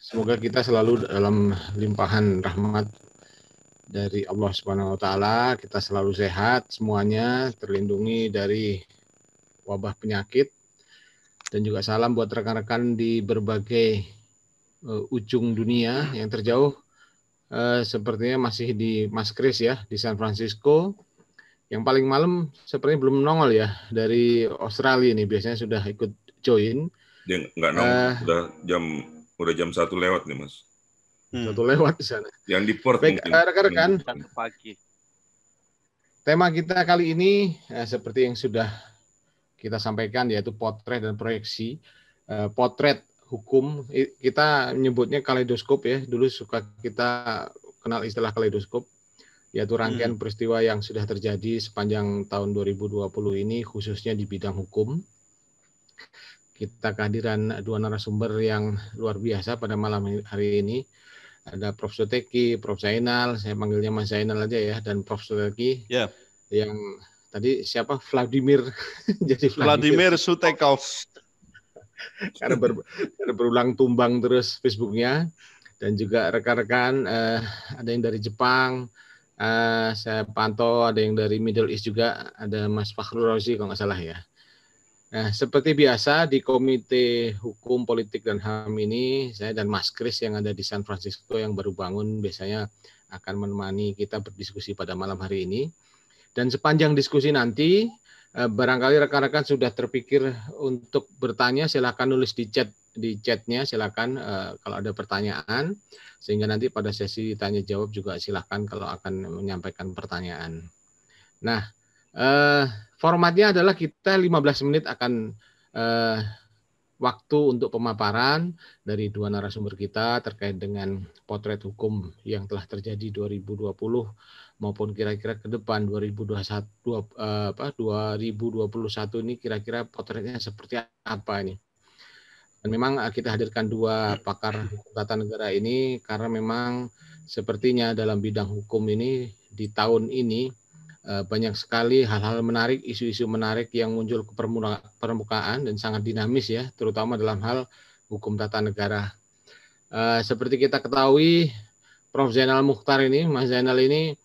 Semoga kita selalu dalam limpahan rahmat dari Allah Subhanahu wa taala, kita selalu sehat semuanya, terlindungi dari wabah penyakit, dan juga salam buat rekan-rekan di berbagai ujung dunia yang terjauh. Sepertinya masih di Mas Kris ya, di San Francisco. Yang paling malam sepertinya belum nongol ya, dari Australia nih, biasanya sudah ikut join. Dia nggak nongol, udah jam 1 lewat nih, Mas. 1 lewat di sana. Yang di port baik, mungkin. Rekan-rekan, pagi. Tema kita kali ini seperti yang sudah kita sampaikan, yaitu potret dan proyeksi. Potret hukum, kita menyebutnya kaleidoskop ya. Dulu suka kita kenal istilah kaleidoskop, yaitu rangkaian peristiwa yang sudah terjadi sepanjang tahun 2020 ini, khususnya di bidang hukum. Kita kehadiran dua narasumber yang luar biasa pada malam hari ini. Ada Prof. Suteki, Prof. Zainal, saya panggilnya Mas Zainal aja ya, dan Prof. Suteki. Ya. Yang tadi siapa? Vladimir. Jadi Vladimir Sutekov. Karena berulang tumbang terus Facebooknya. Dan juga rekan-rekan, ada yang dari Jepang, saya pantau ada yang dari Middle East juga, ada Mas Fakhrul Razi kalau nggak salah ya. Nah, seperti biasa di Komite Hukum, Politik, dan HAM ini, saya dan Mas Kris yang ada di San Francisco yang baru bangun biasanya akan menemani kita berdiskusi pada malam hari ini. Dan sepanjang diskusi nanti, barangkali rekan-rekan sudah terpikir untuk bertanya, silakan nulis di chatnya, silakan kalau ada pertanyaan, sehingga nanti pada sesi tanya jawab juga silakan kalau akan menyampaikan pertanyaan. Nah, formatnya adalah kita 15 menit akan waktu untuk pemaparan dari dua narasumber kita terkait dengan potret hukum yang telah terjadi 2020 maupun kira-kira ke depan 2021 ini kira-kira potretnya seperti apa ini. Dan memang kita hadirkan dua pakar hukum tata negara ini karena memang sepertinya dalam bidang hukum ini di tahun ini banyak sekali hal-hal menarik, isu-isu menarik yang muncul ke permukaan dan sangat dinamis ya, terutama dalam hal hukum tata negara. Seperti kita ketahui, Prof. Zainal Mukhtar ini, Mas Zainal ini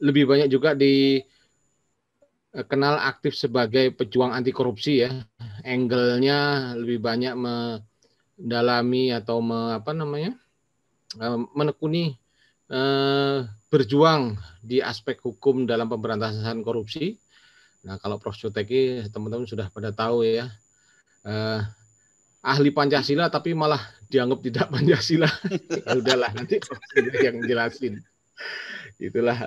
lebih banyak juga dikenal aktif sebagai pejuang anti korupsi ya. Angle-nya lebih banyak mendalami atau menekuni berjuang di aspek hukum dalam pemberantasan korupsi. Nah, kalau Prof. Suteki, teman-teman sudah pada tahu ya, ahli Pancasila tapi malah dianggap tidak Pancasila. Ya udahlah, nanti Prof. yang jelasin. Itulah.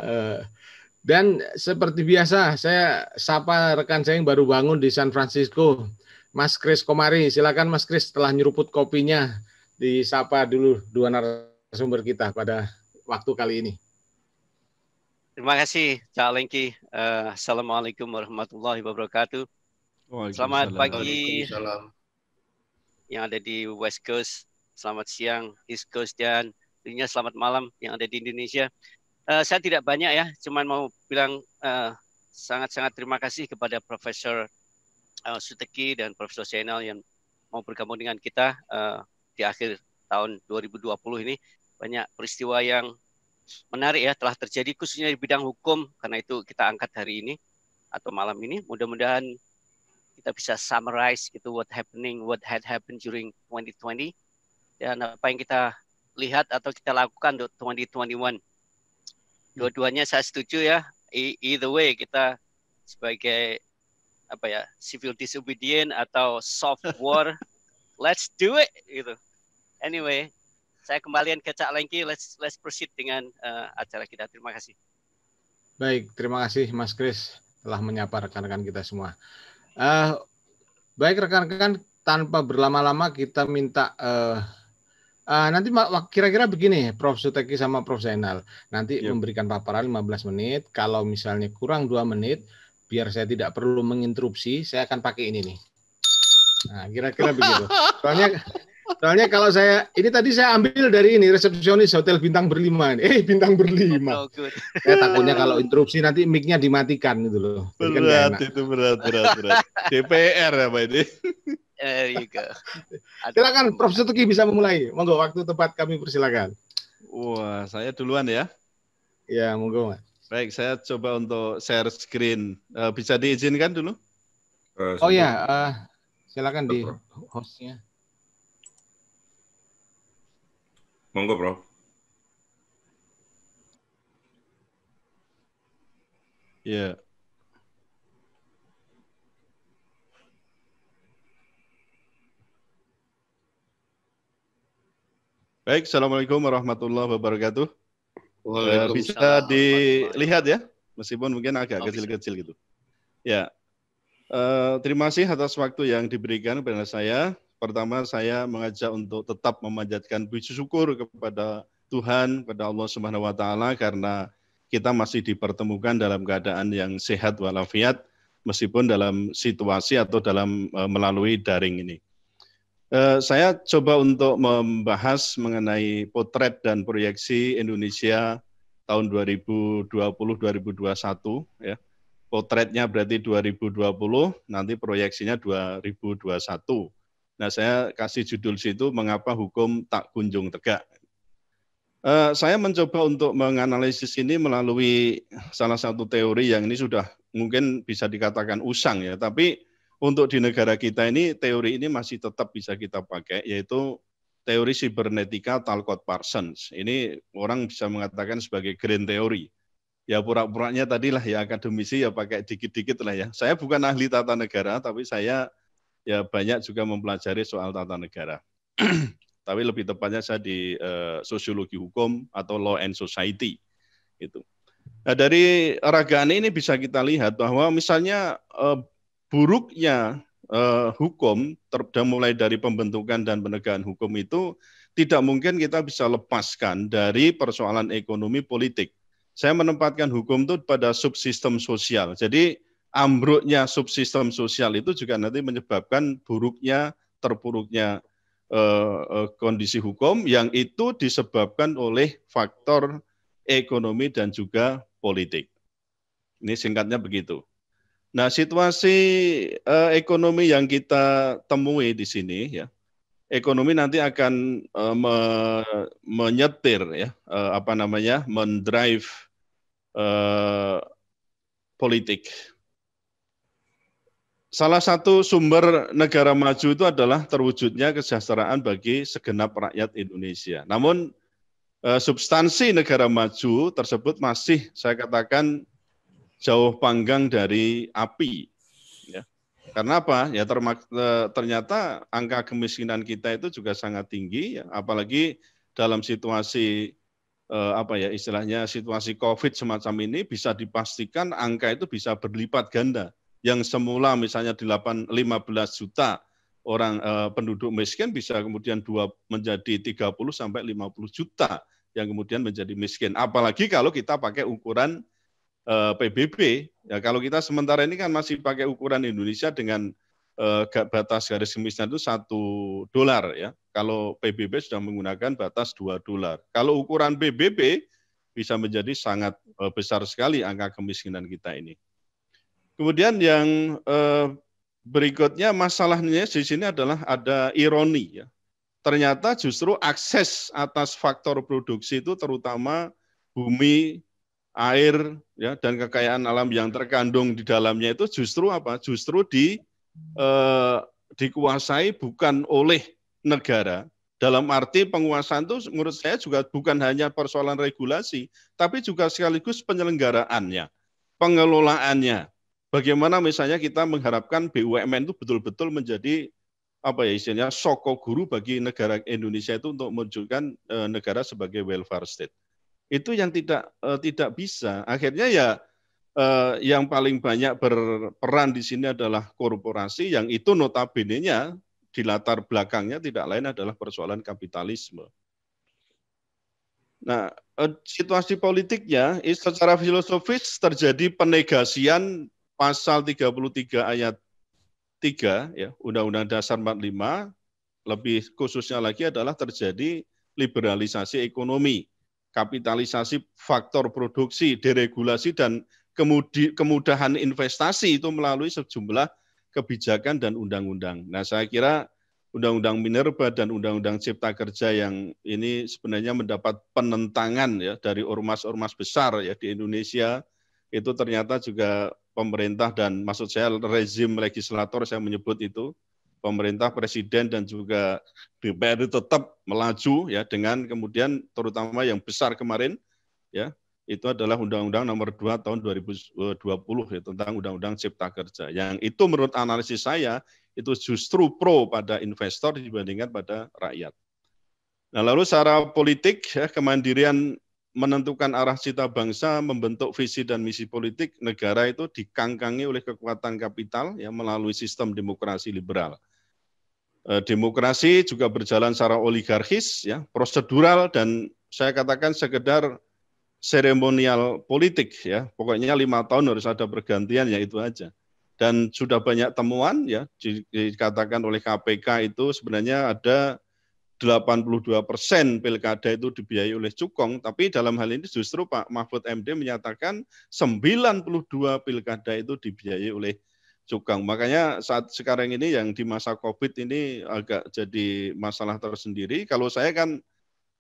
Dan seperti biasa, saya sapa rekan saya yang baru bangun di San Francisco, Mas Kris Komari. Silakan Mas Kris, setelah nyeruput kopinya, disapa dulu dua narasumber kita pada waktu kali ini. Terima kasih, Cak Lengki. Assalamualaikum warahmatullahi wabarakatuh. Selamat pagi yang ada di West Coast, selamat siang East Coast, dan tentunya selamat malam yang ada di Indonesia. Saya tidak banyak ya, cuman mau bilang sangat-sangat terima kasih kepada Profesor Suteki dan Profesor Zainal yang mau bergabung dengan kita di akhir tahun 2020 ini. Banyak peristiwa yang menarik ya telah terjadi khususnya di bidang hukum, karena itu kita angkat hari ini atau malam ini. Mudah-mudahan kita bisa summarize gitu what had happened during 2020 dan apa yang kita lihat atau kita lakukan untuk 2021. Dua-duanya saya setuju ya. Either way kita sebagai civil disobedient atau soft war, let's do it gitu. Anyway, saya kembalian ke Cak Lengki, let's proceed dengan acara kita. Terima kasih. Baik, terima kasih Mas Kris telah menyapa rekan-rekan kita semua. Baik rekan-rekan, tanpa berlama-lama kita minta nanti kira-kira begini, Prof. Suteki sama Prof. Zainal. Nanti memberikan paparan 15 menit. Kalau misalnya kurang 2 menit, biar saya tidak perlu menginterupsi, saya akan pakai ini nih. Nah, kira-kira begitu. Soalnya kalau ini tadi saya ambil dari ini resepsionis hotel bintang berlima. Bintang berlima. Saya takutnya kalau interupsi nanti mic-nya dimatikan gitu loh. Berat. DPR apa ini? There you go. Silakan Prof. Sutuki bisa memulai. Monggo, waktu tepat kami persilakan. Wah, saya duluan ya. Ya, monggo Mas. Baik, saya coba untuk share screen. Bisa diizinkan dulu? Oh ya, silakan di hostnya. Monggo, Prof. Ya. Baik, Assalamualaikum warahmatullahi wabarakatuh. Bisa dilihat ya, meskipun mungkin agak kecil-kecil gitu. Ya, terima kasih atas waktu yang diberikan kepada saya. Pertama, saya mengajak untuk tetap memanjatkan puji syukur kepada Tuhan, kepada Allah Subhanahu wa Ta'ala, karena kita masih dipertemukan dalam keadaan yang sehat walafiat, meskipun dalam situasi atau dalam melalui daring ini. Saya coba untuk membahas mengenai potret dan proyeksi Indonesia tahun 2020-2021 ya. Potretnya berarti 2020, nanti proyeksinya 2021. Nah, saya kasih judul situ mengapa hukum tak kunjung tegak. Saya mencoba untuk menganalisis ini melalui salah satu teori yang ini sudah mungkin bisa dikatakan usang ya, tapi untuk di negara kita ini, teori ini masih tetap bisa kita pakai, yaitu teori sibernetika Talcott-Parsons. Ini orang bisa mengatakan sebagai grand theory. Ya pura-puranya tadilah ya akademisi ya pakai dikit-dikit lah ya. Saya bukan ahli tata negara, tapi saya ya banyak juga mempelajari soal tata negara. Tapi lebih tepatnya saya di sosiologi hukum atau law and society. Gitu. Nah dari ragaan ini bisa kita lihat bahwa misalnya buruknya hukum, mulai dari pembentukan dan penegakan hukum itu tidak mungkin kita bisa lepaskan dari persoalan ekonomi politik. Saya menempatkan hukum itu pada subsistem sosial. Jadi ambruknya subsistem sosial itu juga nanti menyebabkan buruknya, terpuruknya kondisi hukum yang itu disebabkan oleh faktor ekonomi dan juga politik. Ini singkatnya begitu. Nah, situasi ekonomi yang kita temui di sini ya, ekonomi nanti akan menyetir ya, mendrive politik. Salah satu sumber negara maju itu adalah terwujudnya kesejahteraan bagi segenap rakyat Indonesia. Namun substansi negara maju tersebut masih saya katakan jauh panggang dari api, ya. Karena apa? Ya ternyata angka kemiskinan kita itu juga sangat tinggi, ya. Apalagi dalam situasi istilahnya situasi COVID semacam ini bisa dipastikan angka itu bisa berlipat ganda. Yang semula misalnya 15 juta orang penduduk miskin bisa kemudian menjadi 30 sampai 50 juta yang kemudian menjadi miskin. Apalagi kalau kita pakai ukuran PBB, ya kalau kita sementara ini kan masih pakai ukuran Indonesia dengan batas garis kemiskinan itu $1 ya. Kalau PBB sudah menggunakan batas $2. Kalau ukuran PBB bisa menjadi sangat besar sekali angka kemiskinan kita ini. Kemudian yang berikutnya masalahnya di sini adalah ada ironi ya. Ternyata justru akses atas faktor produksi itu terutama bumi, air ya dan kekayaan alam yang terkandung di dalamnya itu justru apa? Justru dikuasai bukan oleh negara. Dalam arti penguasaan itu menurut saya juga bukan hanya persoalan regulasi, tapi juga sekaligus penyelenggaraannya, pengelolaannya. Bagaimana misalnya kita mengharapkan BUMN itu betul-betul menjadi istilahnya soko guru bagi negara Indonesia itu untuk menunjukkan negara sebagai welfare state. Itu yang tidak bisa. Akhirnya ya yang paling banyak berperan di sini adalah korporasi yang itu notabene-nya di latar belakangnya tidak lain adalah persoalan kapitalisme. Nah, situasi politiknya secara filosofis terjadi penegasian pasal 33 ayat 3 ya, Undang-Undang Dasar 45, lebih khususnya lagi adalah terjadi liberalisasi ekonomi, kapitalisasi faktor produksi, deregulasi dan kemudahan investasi itu melalui sejumlah kebijakan dan undang-undang. Nah, saya kira Undang-Undang Minerba dan Undang-Undang Cipta Kerja yang ini sebenarnya mendapat penentangan ya dari ormas-ormas besar ya di Indonesia, itu ternyata juga pemerintah dan maksud saya rezim legislator, saya menyebut itu pemerintah, presiden dan juga DPR itu tetap melaju ya dengan kemudian terutama yang besar kemarin ya itu adalah Undang-Undang Nomor 2 Tahun 2020 ya, tentang Undang-Undang Cipta Kerja. Yang itu menurut analisis saya itu justru pro pada investor dibandingkan pada rakyat. Nah, lalu secara politik ya, kemandirian menentukan arah cita bangsa, membentuk visi dan misi politik negara itu dikangkangi oleh kekuatan kapital ya melalui sistem demokrasi liberal. Demokrasi juga berjalan secara oligarkis ya, prosedural dan saya katakan sekedar seremonial politik ya, pokoknya 5 tahun harus ada pergantian ya itu aja. Dan sudah banyak temuan ya dikatakan oleh KPK itu sebenarnya ada 82% pilkada itu dibiayai oleh cukong, tapi dalam hal ini justru Pak Mahfud MD menyatakan 92 pilkada itu dibiayai oleh cukong. Makanya saat sekarang ini yang di masa COVID ini agak jadi masalah tersendiri. Kalau saya kan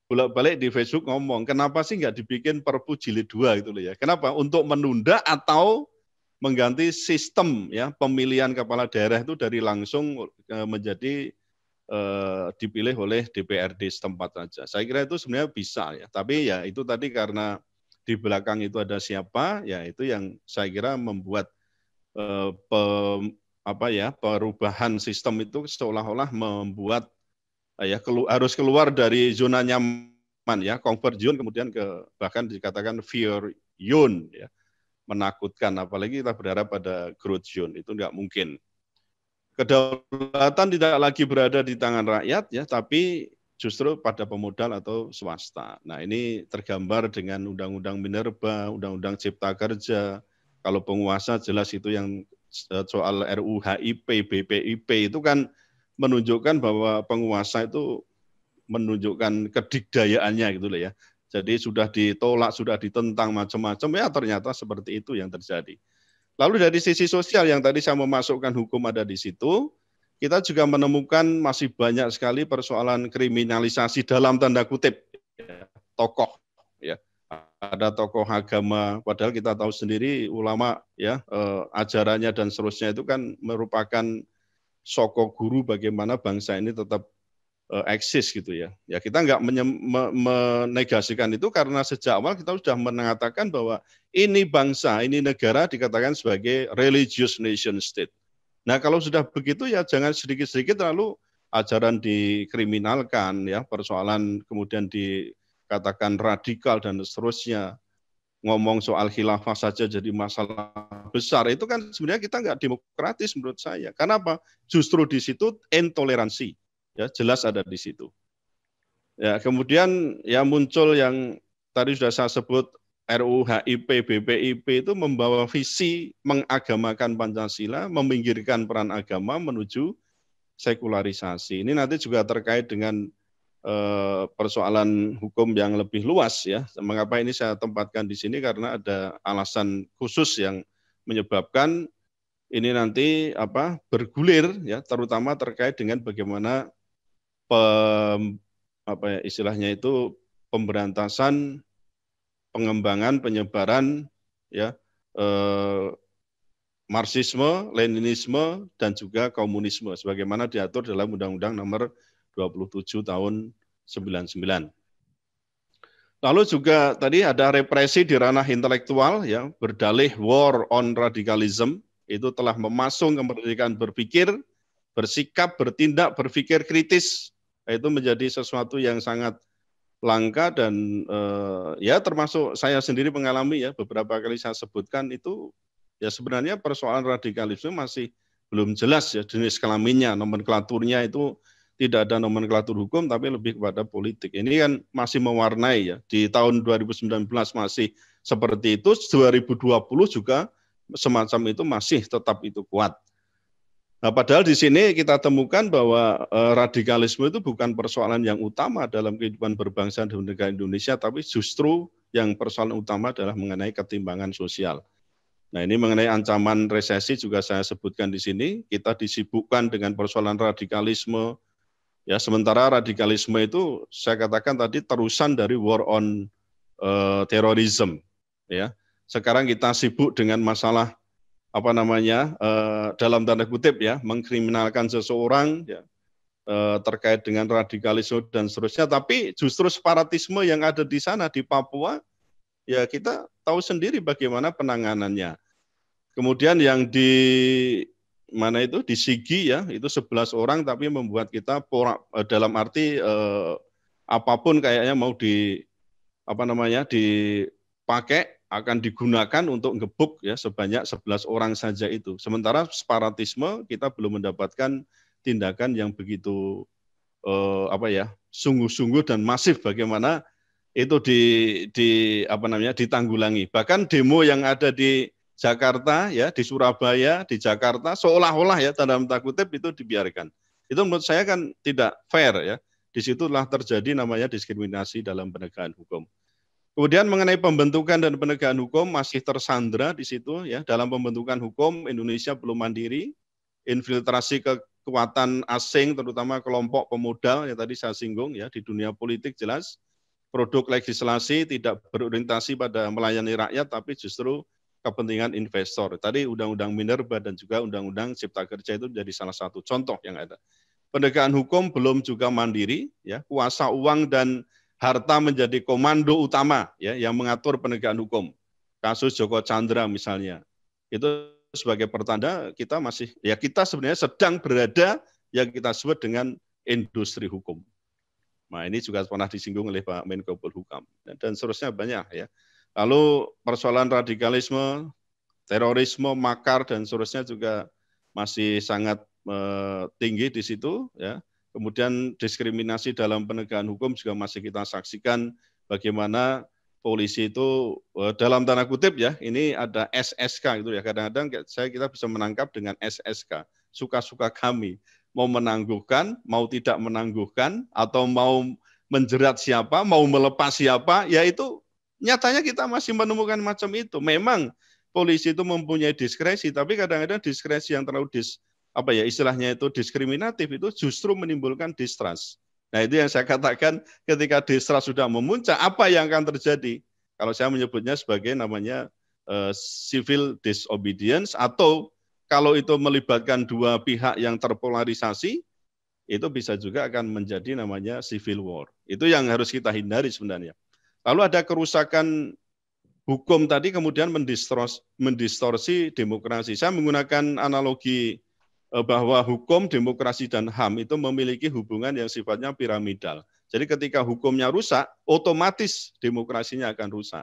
bolak-balik di Facebook ngomong, kenapa sih nggak dibikin Perpu Jilid 2 gitu loh ya? Kenapa? Untuk menunda atau mengganti sistem ya pemilihan kepala daerah itu dari langsung menjadi dipilih oleh DPRD setempat saja. Saya kira itu sebenarnya bisa ya. Tapi ya itu tadi karena di belakang itu ada siapa, ya itu yang saya kira membuat perubahan sistem itu seolah-olah membuat ya harus keluar dari zona nyaman ya, comfort zone kemudian bahkan dikatakan fear zone ya, menakutkan, apalagi kita berharap pada growth zone, itu nggak mungkin. Kedaulatan tidak lagi berada di tangan rakyat ya, tapi justru pada pemodal atau swasta. Nah, ini tergambar dengan Undang-Undang Minerba, Undang-Undang Cipta Kerja. Kalau penguasa jelas itu yang soal RUU HIP, BPIP itu kan menunjukkan bahwa penguasa itu menunjukkan kedikdayaannya gitu loh ya. Jadi sudah ditolak, sudah ditentang macam-macam ya ternyata seperti itu yang terjadi. Lalu dari sisi sosial yang tadi saya memasukkan hukum ada di situ, kita juga menemukan masih banyak sekali persoalan kriminalisasi dalam tanda kutip ya, tokoh ya. Ada tokoh agama, padahal kita tahu sendiri ulama ya ajarannya dan seterusnya itu kan merupakan sokok guru bagaimana bangsa ini tetap eksis gitu ya. Ya kita nggak menegasikan itu karena sejak awal kita sudah mengatakan bahwa ini bangsa, ini negara dikatakan sebagai religious nation state. Nah kalau sudah begitu ya jangan sedikit-sedikit lalu ajaran dikriminalkan ya, persoalan kemudian dikatakan radikal dan seterusnya. Ngomong soal khilafah saja jadi masalah besar, itu kan sebenarnya kita nggak demokratis menurut saya. Karena apa? Justru di situ intoleransi, ya jelas ada di situ. Ya kemudian ya muncul yang tadi sudah saya sebut RUU HIP, BPIP itu membawa visi mengagamakan Pancasila, meminggirkan peran agama menuju sekularisasi. Ini nanti juga terkait dengan persoalan hukum yang lebih luas ya. Mengapa ini saya tempatkan di sini karena ada alasan khusus yang menyebabkan ini nanti bergulir ya, terutama terkait dengan bagaimana istilahnya itu pemberantasan pengembangan penyebaran ya Marxisme, Leninisme dan juga komunisme sebagaimana diatur dalam Undang-Undang Nomor 27 tahun 99. Lalu juga tadi ada represi di ranah intelektual ya, berdalih war on radicalism, itu telah memasung kemerdekaan berpikir, bersikap, bertindak, berpikir kritis. Itu menjadi sesuatu yang sangat langka dan ya termasuk saya sendiri mengalami ya, beberapa kali saya sebutkan itu ya sebenarnya persoalan radikalisme masih belum jelas ya jenis kelaminnya, nomenklaturnya itu tidak ada nomenklatur hukum tapi lebih kepada politik. Ini kan masih mewarnai ya. Di tahun 2019 masih seperti itu, 2020 juga semacam itu masih tetap itu kuat. Nah, padahal di sini kita temukan bahwa radikalisme itu bukan persoalan yang utama dalam kehidupan berbangsa di negara Indonesia, tapi justru yang persoalan utama adalah mengenai ketimbangan sosial. Nah, ini mengenai ancaman resesi juga saya sebutkan di sini. Kita disibukkan dengan persoalan radikalisme. Ya, sementara radikalisme itu saya katakan tadi terusan dari war on terrorism. Ya, sekarang kita sibuk dengan masalah apa namanya dalam tanda kutip ya mengkriminalkan seseorang ya, terkait dengan radikalisme dan seterusnya. Tapi justru separatisme yang ada di sana di Papua ya kita tahu sendiri bagaimana penanganannya. Kemudian yang di mana itu di Sigi ya itu 11 orang tapi membuat kita dalam arti apapun kayaknya mau di apa namanya dipakai akan digunakan untuk ngebuk ya sebanyak 11 orang saja itu. Sementara separatisme kita belum mendapatkan tindakan yang begitu apa ya sungguh-sungguh dan masif bagaimana itu apa namanya ditanggulangi. Bahkan demo yang ada di Jakarta ya di Surabaya di Jakarta seolah-olah ya tanda kutip itu dibiarkan. Itu menurut saya kan tidak fair ya. Disitulah terjadi namanya diskriminasi dalam penegakan hukum. Kemudian mengenai pembentukan dan penegakan hukum masih tersandra di situ ya dalam pembentukan hukum Indonesia belum mandiri, infiltrasi kekuatan asing terutama kelompok pemodal yang tadi saya singgung ya di dunia politik jelas produk legislasi tidak berorientasi pada melayani rakyat tapi justru kepentingan investor. Tadi Undang-Undang Minerba dan juga Undang-Undang Cipta Kerja itu menjadi salah satu contoh yang ada. Penegakan hukum belum juga mandiri, ya kuasa uang dan harta menjadi komando utama, ya yang mengatur penegakan hukum. Kasus Joko Chandra misalnya, itu sebagai pertanda kita masih, ya kita sebenarnya sedang berada yang kita sebut dengan industri hukum. Nah ini juga pernah disinggung oleh Pak Menko Polhukam dan seterusnya banyak ya. Lalu persoalan radikalisme, terorisme, makar dan seterusnya juga masih sangat tinggi di situ ya. Kemudian diskriminasi dalam penegakan hukum juga masih kita saksikan bagaimana polisi itu dalam tanda kutip ya, ini ada SSK gitu ya. Kadang-kadang kita bisa menangkap dengan SSK, suka-suka kami, mau menangguhkan, mau tidak menangguhkan atau mau menjerat siapa, mau melepas siapa, ya itu nyatanya kita masih menemukan macam itu. Memang polisi itu mempunyai diskresi, tapi kadang-kadang diskresi yang terlalu apa ya istilahnya itu diskriminatif itu justru menimbulkan distrust. Nah itu yang saya katakan ketika distrust sudah memuncak, apa yang akan terjadi? Kalau saya menyebutnya sebagai namanya civil disobedience atau kalau itu melibatkan dua pihak yang terpolarisasi, itu bisa juga akan menjadi namanya civil war. Itu yang harus kita hindari sebenarnya. Lalu ada kerusakan hukum tadi kemudian mendistorsi demokrasi. Saya menggunakan analogi bahwa hukum, demokrasi, dan HAM itu memiliki hubungan yang sifatnya piramidal. Jadi ketika hukumnya rusak, otomatis demokrasinya akan rusak.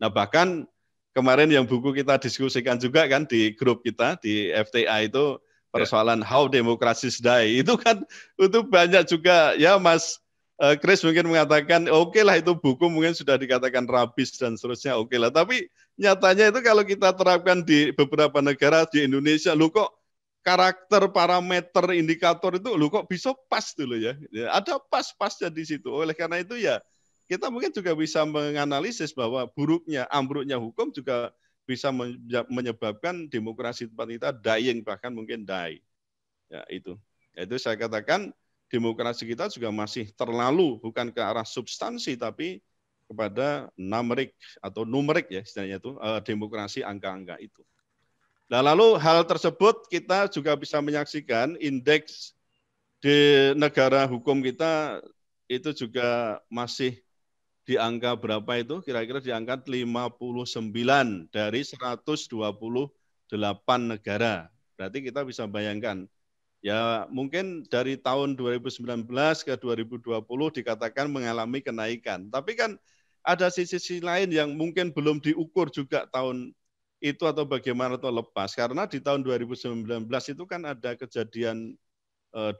Nah bahkan kemarin yang buku kita diskusikan juga kan di grup kita, di FTA itu, persoalan How Democracies Die. Itu kan itu banyak juga, ya Mas Chris mungkin mengatakan, oke lah itu buku mungkin sudah dikatakan rabis dan seterusnya, oke lah. Tapi nyatanya itu kalau kita terapkan di beberapa negara, di Indonesia, lu kok karakter, parameter, indikator itu lu kok bisa pas dulu ya. Ada pas-pasnya di situ. Oleh karena itu ya kita mungkin juga bisa menganalisis bahwa buruknya, ambruknya hukum juga bisa menyebabkan demokrasi tempat kita dying, bahkan mungkin die. Ya itu. Itu saya katakan demokrasi kita juga masih terlalu bukan ke arah substansi tapi kepada numerik atau numerik ya istilahnya itu demokrasi angka-angka itu. Nah, lalu hal tersebut kita juga bisa menyaksikan indeks di negara hukum kita itu juga masih di angka berapa itu? Kira-kira di angka 59 dari 128 negara. Berarti kita bisa bayangkan, ya mungkin dari tahun 2019 ke 2020 dikatakan mengalami kenaikan. Tapi kan ada sisi lain yang mungkin belum diukur juga tahun itu atau bagaimana atau lepas. Karena di tahun 2019 itu kan ada kejadian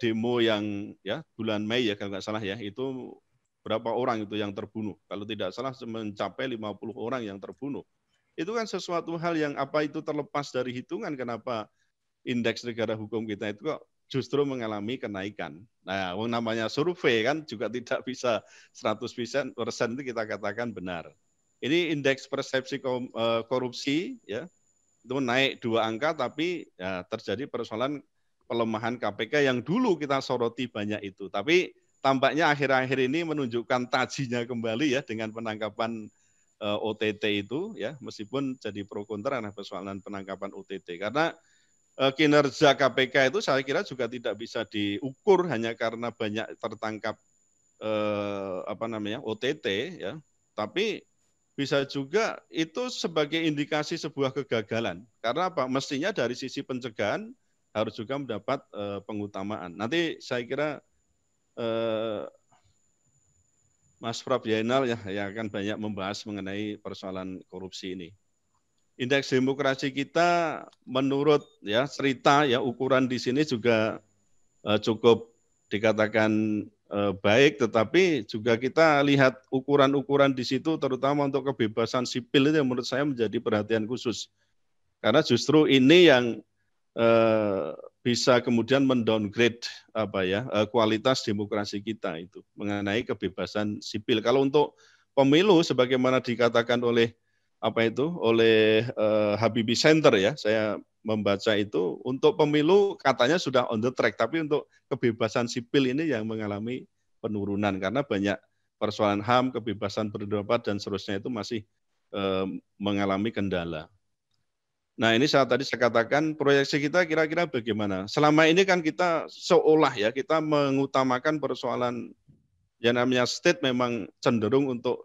demo yang ya bulan Mei ya kalau nggak salah ya, itu berapa orang itu yang terbunuh. Kalau tidak salah mencapai 50 orang yang terbunuh. Itu kan sesuatu hal yang apa itu terlepas dari hitungan kenapa indeks negara hukum kita itu kok justru mengalami kenaikan. Nah, namanya survei kan juga tidak bisa 100% itu kita katakan benar. Ini indeks persepsi korupsi ya itu naik 2 angka, tapi ya, terjadi persoalan pelemahan KPK yang dulu kita soroti banyak itu. Tapi tampaknya akhir-akhir ini menunjukkan tajinya kembali ya dengan penangkapan OTT itu ya, meskipun jadi pro kontra nah persoalan penangkapan OTT. Karena kinerja KPK itu saya kira juga tidak bisa diukur hanya karena banyak tertangkap OTT ya, tapi bisa juga itu sebagai indikasi sebuah kegagalan. Karena apa? Mestinya dari sisi pencegahan harus juga mendapat pengutamaan. Nanti saya kira Mas Prof. Yainal ya yang akan banyak membahas mengenai persoalan korupsi ini. Indeks demokrasi kita menurut ya cerita ya ukuran di sini juga cukup dikatakan baik, tetapi juga kita lihat ukuran-ukuran di situ terutama untuk kebebasan sipil itu yang menurut saya menjadi perhatian khusus. Karena justru ini yang bisa kemudian mendowngrade kualitas demokrasi kita itu mengenai kebebasan sipil. Kalau untuk pemilu sebagaimana dikatakan oleh Habibie Center ya, saya membaca itu untuk pemilu katanya sudah on the track, tapi untuk kebebasan sipil ini yang mengalami penurunan karena banyak persoalan HAM, kebebasan berpendapat dan seterusnya itu masih mengalami kendala. Nah ini tadi saya katakan proyeksi kita kira-kira bagaimana. Selama ini kan kita seolah ya kita mengutamakan persoalan yang namanya state memang cenderung untuk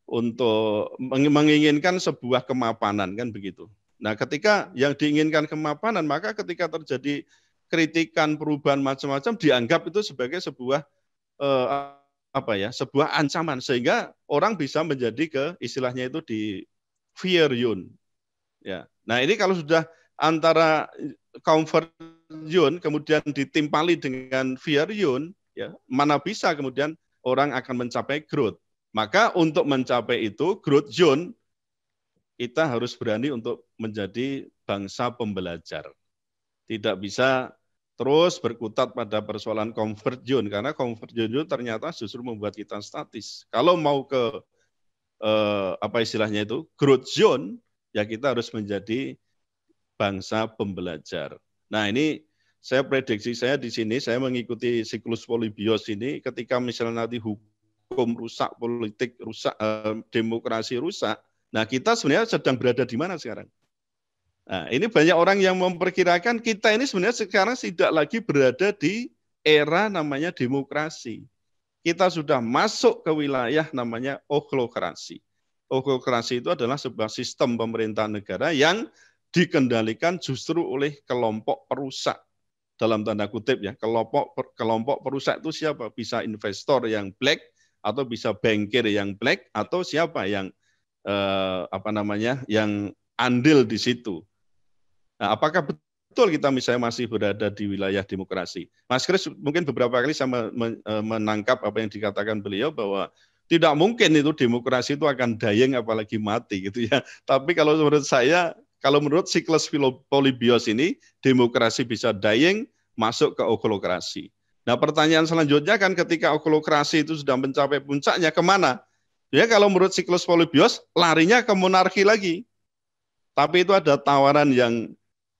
untuk menginginkan sebuah kemapanan kan begitu. Nah ketika yang diinginkan kemapanan maka ketika terjadi kritikan perubahan macam-macam dianggap itu sebagai sebuah sebuah ancaman sehingga orang bisa menjadi ke istilahnya itu di fear zone. Ya. Nah, ini kalau sudah antara comfort zone kemudian ditimpali dengan fear zone, ya, mana bisa kemudian orang akan mencapai growth. Maka untuk mencapai itu growth zone kita harus berani untuk menjadi bangsa pembelajar. Tidak bisa terus berkutat pada persoalan comfort zone karena comfort zone itu ternyata justru membuat kita statis. Kalau mau ke istilahnya itu growth zone, ya kita harus menjadi bangsa pembelajar. Nah ini saya prediksi saya di sini, saya mengikuti siklus Polybios ini, ketika misalnya nanti hukum rusak, politik rusak, demokrasi rusak, nah kita sebenarnya sedang berada di mana sekarang? Nah ini banyak orang yang memperkirakan kita ini sebenarnya sekarang tidak lagi berada di era namanya demokrasi. Kita sudah masuk ke wilayah namanya oklokrasi. Oklokrasi itu adalah sebuah sistem pemerintahan negara yang dikendalikan justru oleh kelompok perusak. Dalam tanda kutip ya, kelompok perusak itu siapa? Bisa investor yang black, atau bisa bankir yang black, atau siapa yang yang andil di situ. Nah, apakah betul kita misalnya masih berada di wilayah demokrasi? Mas Kris mungkin beberapa kali saya menangkap apa yang dikatakan beliau bahwa tidak mungkin itu demokrasi itu akan dying apalagi mati gitu ya. Tapi kalau menurut saya, kalau menurut siklus Polybios ini, demokrasi bisa dying masuk ke oklokrasi. Nah pertanyaan selanjutnya kan ketika oklokrasi itu sudah mencapai puncaknya kemana? Ya kalau menurut siklus Polybios larinya ke monarki lagi. Tapi itu ada tawaran yang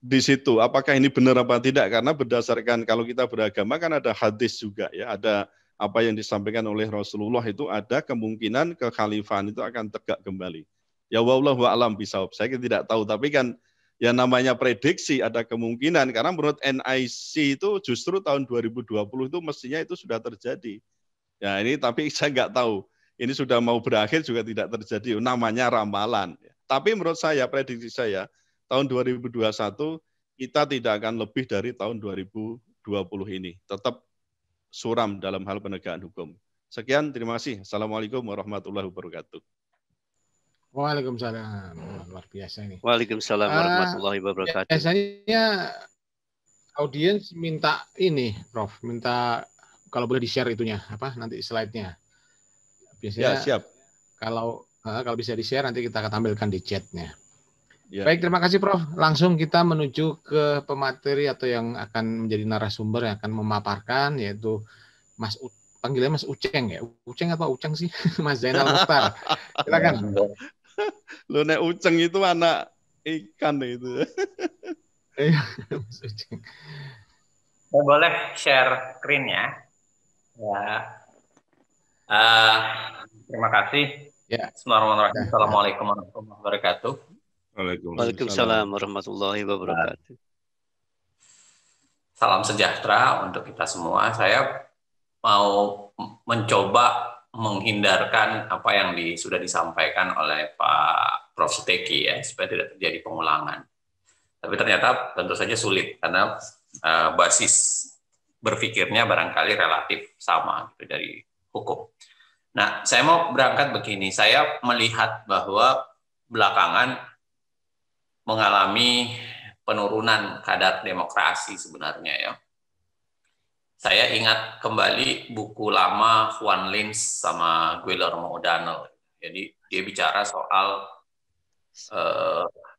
di situ, apakah ini benar apa tidak? Karena berdasarkan kalau kita beragama kan ada hadis juga ya, ada apa yang disampaikan oleh Rasulullah itu ada kemungkinan kekhalifahan itu akan tegak kembali. Ya wallahu a'lam bishawab. Saya tidak tahu, tapi kan yang namanya prediksi ada kemungkinan karena menurut NIC itu justru tahun 2020 itu mestinya itu sudah terjadi. Ya ini tapi saya nggak tahu. Ini sudah mau berakhir juga tidak terjadi. Namanya ramalan. Tapi menurut saya prediksi saya tahun 2021 kita tidak akan lebih dari tahun 2020 ini. Tetap suram dalam hal penegakan hukum. Sekian, terima kasih. Assalamualaikum warahmatullahi wabarakatuh. Waalaikumsalam. Luar biasa ini. Waalaikumsalam warahmatullahi wabarakatuh. Biasanya audiens minta ini, Prof. Minta kalau boleh di-share itunya, nanti slide-nya. Biasanya ya, siap. Kalau bisa di-share nanti kita akan tampilkan di chat-nya. Ya. Baik, terima kasih Prof. Langsung kita menuju ke pemateri atau yang akan menjadi narasumber yang akan memaparkan, yaitu panggilnya Mas Uceng ya. Uceng apa Uceng sih? Mas Zainal Mukhtar. Silakan. Lo nek Uceng itu anak ikan itu. Iya, Mas Uceng. Saya boleh share screen-nya. Ya. Terima kasih. Ya. Bismillahirrahmanirrahim. Assalamualaikum warahmatullahi wabarakatuh. Waalaikumsalam warahmatullahi wabarakatuh. Salam sejahtera untuk kita semua. Saya mau mencoba menghindarkan apa yang sudah disampaikan oleh Pak Prof. Suteki ya, supaya tidak terjadi pengulangan. Tapi ternyata tentu saja sulit karena basis berpikirnya barangkali relatif sama gitu, dari hukum. Nah, saya mau berangkat begini. Saya melihat bahwa belakangan mengalami penurunan kadar demokrasi sebenarnya ya. Saya ingat kembali buku lama Juan Linz sama Guillermo O'Donnell. Jadi dia bicara soal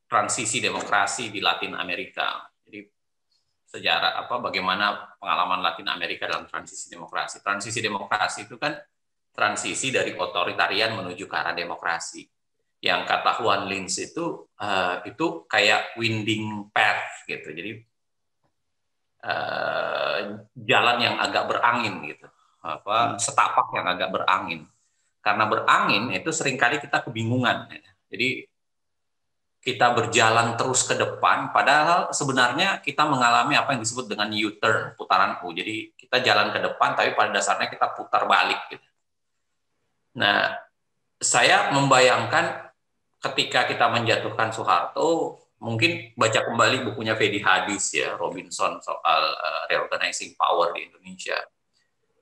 transisi demokrasi di Latin Amerika. Jadi sejarah bagaimana pengalaman Latin Amerika dalam transisi demokrasi. Transisi demokrasi itu kan transisi dari otoritarian menuju ke arah demokrasi. Yang kata Juan Linz itu kayak winding path gitu. Jadi jalan yang agak berangin gitu. Setapak yang agak berangin. Karena berangin itu seringkali kita kebingungan. Jadi kita berjalan terus ke depan, padahal sebenarnya kita mengalami apa yang disebut dengan U-turn, putaran U. Jadi kita jalan ke depan, tapi pada dasarnya kita putar balik. Gitu. Nah, saya membayangkan ketika kita menjatuhkan Soeharto, mungkin baca kembali bukunya Fedi Hadis ya, Robinson soal reorganizing power di Indonesia.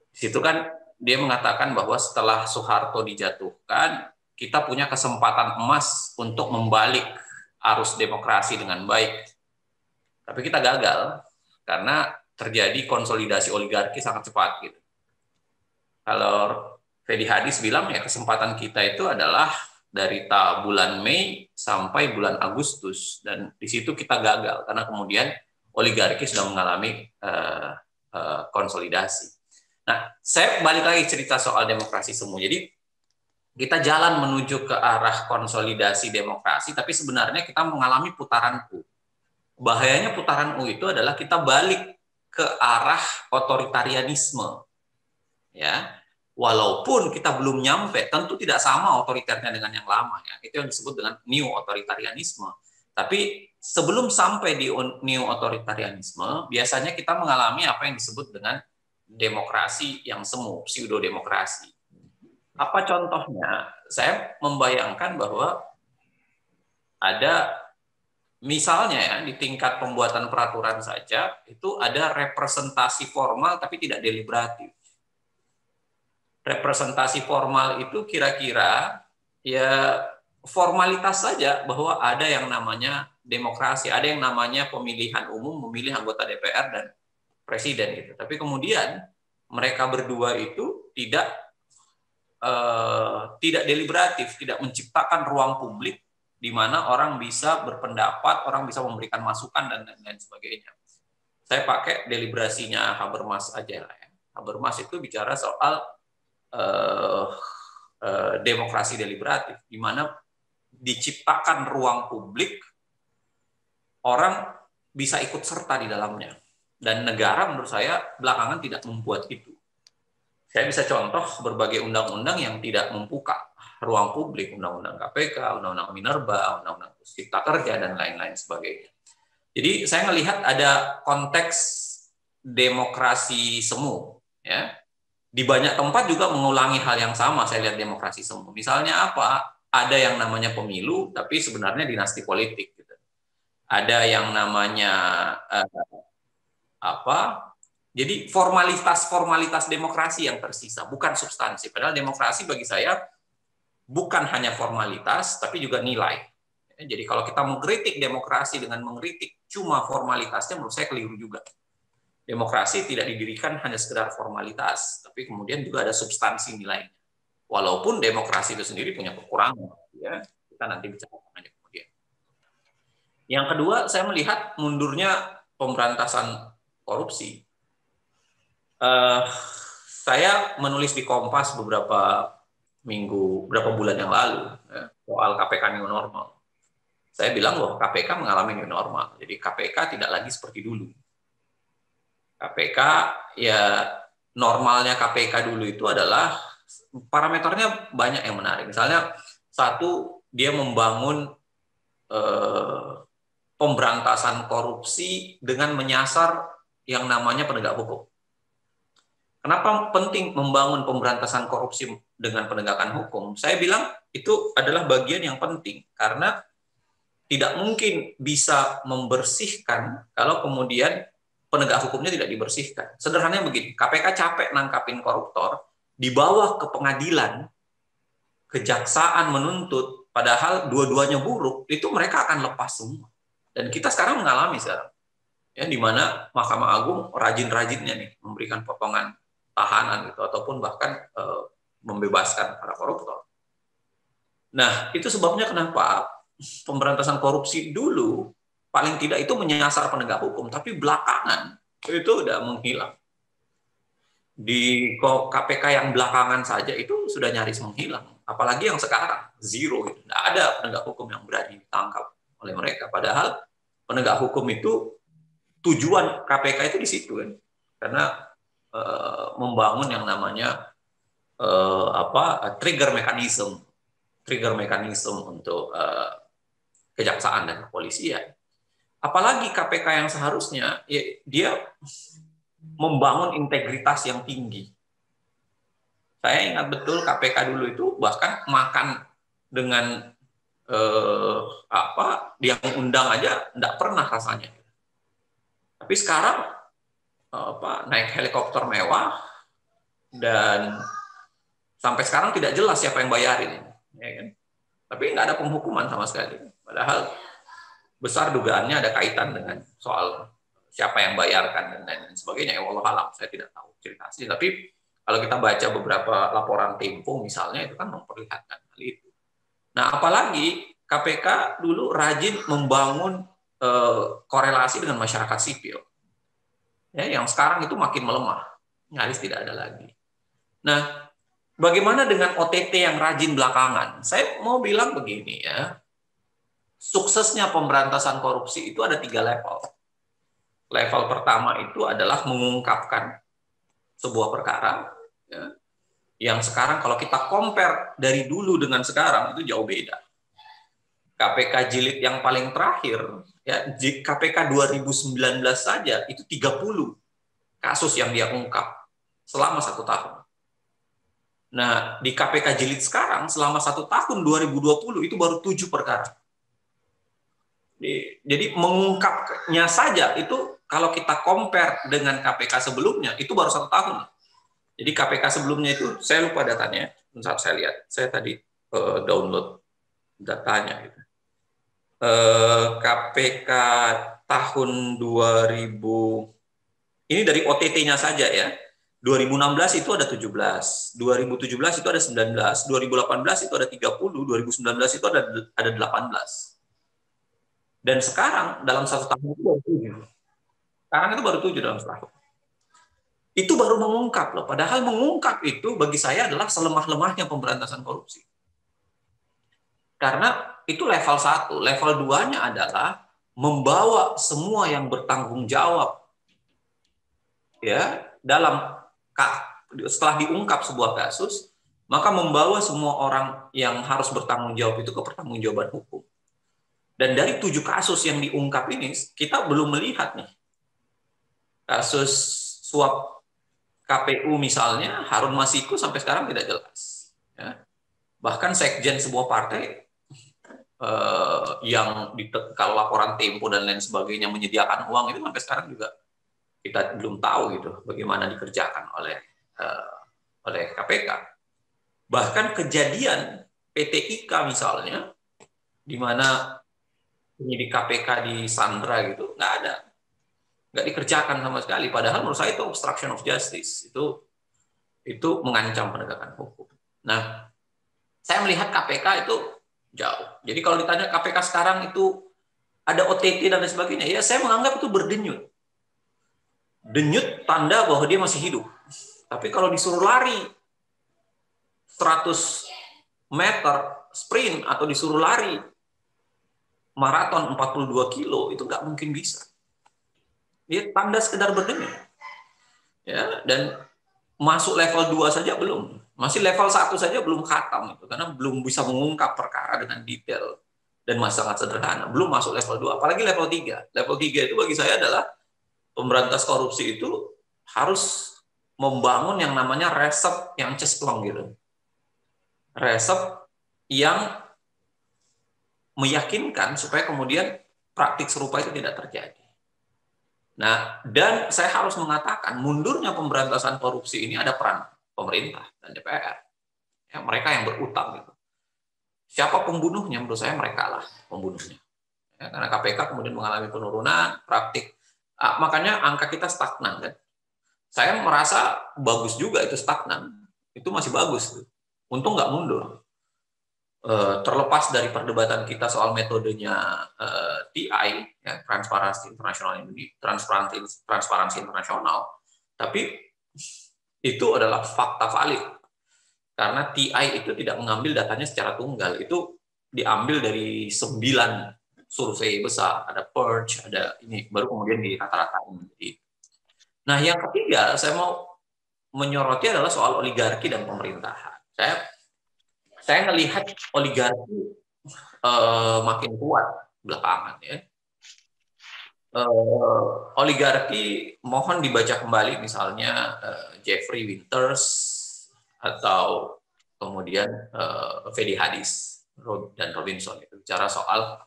Di situ kan dia mengatakan bahwa setelah Soeharto dijatuhkan, kita punya kesempatan emas untuk membalik arus demokrasi dengan baik. Tapi kita gagal karena terjadi konsolidasi oligarki sangat cepat gitu. Kalau Fedi Hadis bilang ya kesempatan kita itu adalah dari bulan Mei sampai bulan Agustus, dan di situ kita gagal karena kemudian oligarki sudah mengalami konsolidasi. Nah, saya balik lagi cerita soal demokrasi semu. Jadi kita jalan menuju ke arah konsolidasi demokrasi, tapi sebenarnya kita mengalami putaran U. Bahayanya putaran U itu adalah kita balik ke arah otoritarianisme. Ya, walaupun kita belum nyampe, tentu tidak sama otoritarnya dengan yang lama. Ya. Itu yang disebut dengan new otoritarianisme. Tapi sebelum sampai di new otoritarianisme, biasanya kita mengalami apa yang disebut dengan demokrasi yang semu, pseudo-demokrasi. Apa contohnya? Saya membayangkan bahwa ada misalnya ya di tingkat pembuatan peraturan saja itu ada representasi formal tapi tidak deliberatif. Representasi formal itu kira-kira ya formalitas saja bahwa ada yang namanya demokrasi, ada yang namanya pemilihan umum, memilih anggota DPR dan presiden gitu. Tapi kemudian mereka berdua itu tidak deliberatif, tidak menciptakan ruang publik di mana orang bisa berpendapat, orang bisa memberikan masukan dan lain sebagainya. Saya pakai deliberasinya Habermas aja lah ya. Habermas itu bicara soal demokrasi deliberatif, di mana diciptakan ruang publik, orang bisa ikut serta di dalamnya. Dan negara menurut saya belakangan tidak membuat itu. Saya bisa contoh berbagai undang-undang yang tidak membuka ruang publik, undang-undang KPK, undang-undang Minerba, undang-undang Cipta Kerja, dan lain-lain sebagainya. Jadi saya melihat ada konteks demokrasi semu. Ya. Di banyak tempat juga mengulangi hal yang sama, saya lihat demokrasi semu. Misalnya apa? Ada yang namanya pemilu, tapi sebenarnya dinasti politik. Gitu. Ada yang namanya jadi formalitas demokrasi yang tersisa, bukan substansi. Padahal demokrasi bagi saya bukan hanya formalitas, tapi juga nilai. Jadi kalau kita mengkritik demokrasi dengan mengkritik cuma formalitasnya, menurut saya keliru juga. Demokrasi tidak didirikan hanya sekedar formalitas, tapi kemudian juga ada substansi nilainya. Walaupun demokrasi itu sendiri punya kekurangan, ya kita nanti bicara aja kemudian. Yang kedua, saya melihat mundurnya pemberantasan korupsi. Saya menulis di Kompas beberapa bulan yang lalu. soal KPK new normal. Saya bilang bahwa KPK mengalami new normal. Jadi KPK tidak lagi seperti dulu. KPK ya normalnya KPK dulu itu adalah parameternya banyak yang menarik. Misalnya satu, dia membangun pemberantasan korupsi dengan menyasar yang namanya penegak hukum. Kenapa penting membangun pemberantasan korupsi dengan penegakan hukum? Saya bilang itu adalah bagian yang penting karena tidak mungkin bisa membersihkan kalau kemudian penegak hukumnya tidak dibersihkan. Sederhananya begini, KPK capek nangkapin koruptor, dibawa ke pengadilan, kejaksaan menuntut, padahal dua-duanya buruk, itu mereka akan lepas semua. Dan kita sekarang mengalami sekarang, ya, di mana Mahkamah Agung rajin-rajinnya nih memberikan potongan tahanan gitu, ataupun bahkan membebaskan para koruptor. Nah, itu sebabnya kenapa pemberantasan korupsi dulu paling tidak itu menyasar penegak hukum, tapi belakangan itu udah menghilang. Di KPK yang belakangan saja itu sudah nyaris menghilang, apalagi yang sekarang zero, gitu. Nggak ada penegak hukum yang berani ditangkap oleh mereka. Padahal penegak hukum itu tujuan KPK itu di situ kan, karena membangun yang namanya trigger mechanism untuk kejaksaan dan kepolisian. Apalagi KPK yang seharusnya ya, dia membangun integritas yang tinggi. Saya ingat betul KPK dulu itu bahkan makan dengan yang undang aja enggak pernah rasanya. Tapi sekarang naik helikopter mewah dan sampai sekarang tidak jelas siapa yang bayarin, ya kan? Tapi nggak ada penghukuman sama sekali. Padahal besar dugaannya ada kaitan dengan soal siapa yang bayarkan dan lain sebagainya. Ya wallahu alam, saya tidak tahu cerita asli. Tapi kalau kita baca beberapa laporan Tempo misalnya, itu kan memperlihatkan hal itu. Nah, apalagi KPK dulu rajin membangun korelasi dengan masyarakat sipil. Ya, yang sekarang itu makin melemah, nyaris tidak ada lagi. Nah, bagaimana dengan OTT yang rajin belakangan? Saya mau bilang begini ya, suksesnya pemberantasan korupsi itu ada 3 level. Level pertama itu adalah mengungkapkan sebuah perkara, ya, yang sekarang kalau kita compare dari dulu dengan sekarang itu jauh beda. KPK jilid yang paling terakhir, ya, KPK 2019 saja itu 30 kasus yang dia ungkap selama 1 tahun. Nah, di KPK jilid sekarang selama 1 tahun 2020 itu baru 7 perkara. Jadi mengungkapnya saja itu kalau kita compare dengan KPK sebelumnya itu baru 1 tahun. Jadi KPK sebelumnya itu saya lupa datanya. Saat saya lihat, saya tadi download datanya gitu. KPK tahun 2000 ini dari OTT-nya saja ya. 2016 itu ada 17, 2017 itu ada 19, 2018 itu ada 30, 2019 itu ada 18. Dan sekarang dalam 1 tahun itu baru 7. Sekarang itu baru 7 dalam 1 tahun. Itu baru mengungkap loh. Padahal mengungkap itu bagi saya adalah selemah-lemahnya pemberantasan korupsi. Karena itu level 1. Level 2-nya adalah membawa semua yang bertanggung jawab ya dalam setelah diungkap sebuah kasus, maka membawa semua orang yang harus bertanggung jawab itu ke pertanggungjawaban hukum. Dan dari 7 kasus yang diungkap ini, kita belum melihat nih kasus suap KPU misalnya, Harun Masiku sampai sekarang tidak jelas. Ya. Bahkan sekjen sebuah partai yang kalau laporan Tempo dan lain sebagainya menyediakan uang itu sampai sekarang juga kita belum tahu gitu bagaimana dikerjakan oleh KPK. Bahkan kejadian PT IKA misalnya, di mana penyidik KPK di Sandra gitu, nggak dikerjakan sama sekali. Padahal menurut saya itu obstruction of justice, itu mengancam penegakan hukum. Nah, saya melihat KPK itu jauh. Jadi kalau ditanya KPK sekarang itu ada OTT dan lain sebagainya, ya saya menganggap itu berdenyut. Denyut tanda bahwa dia masih hidup. Tapi kalau disuruh lari 100 meter sprint atau disuruh lari maraton 42 kilo, itu nggak mungkin bisa. Dia tanda sekedar berdemi. Ya, dan masuk level 2 saja belum. Masih level 1 saja belum khatam itu, karena belum bisa mengungkap perkara dengan detail dan masih sangat sederhana. Belum masuk level 2, apalagi level 3. Level 3 itu bagi saya adalah pemberantas korupsi itu harus membangun yang namanya resep yang cesplong gitu. Resep yang meyakinkan supaya kemudian praktik serupa itu tidak terjadi. Nah, dan saya harus mengatakan mundurnya pemberantasan korupsi ini ada peran pemerintah dan DPR. Ya, mereka yang berutang gitu. Siapa pembunuhnya? Menurut saya mereka lah pembunuhnya. Ya, karena KPK kemudian mengalami penurunan praktik. Makanya angka kita stagnan kan. Saya merasa bagus juga itu stagnan. Itu masih bagus. Untung nggak mundur. Terlepas dari perdebatan kita soal metodenya TI, ya, Transparansi Internasional, tapi itu adalah fakta valid. Karena TI itu tidak mengambil datanya secara tunggal, itu diambil dari 9 survei besar, ada Purge, ada ini, baru kemudian dirata-ratain. Nah, yang ketiga saya mau menyoroti adalah soal oligarki dan pemerintahan. Saya melihat oligarki makin kuat belakangan ya. Oligarki mohon dibaca kembali misalnya Jeffrey Winters atau kemudian Fedi Hadis dan Robinson itu bicara soal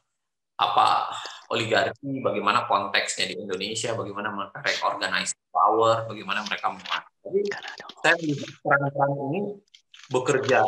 apa oligarki, bagaimana konteksnya di Indonesia, bagaimana mereka reorganize power, bagaimana mereka menguasai. Jadi saya melihat peran-peran ini bekerja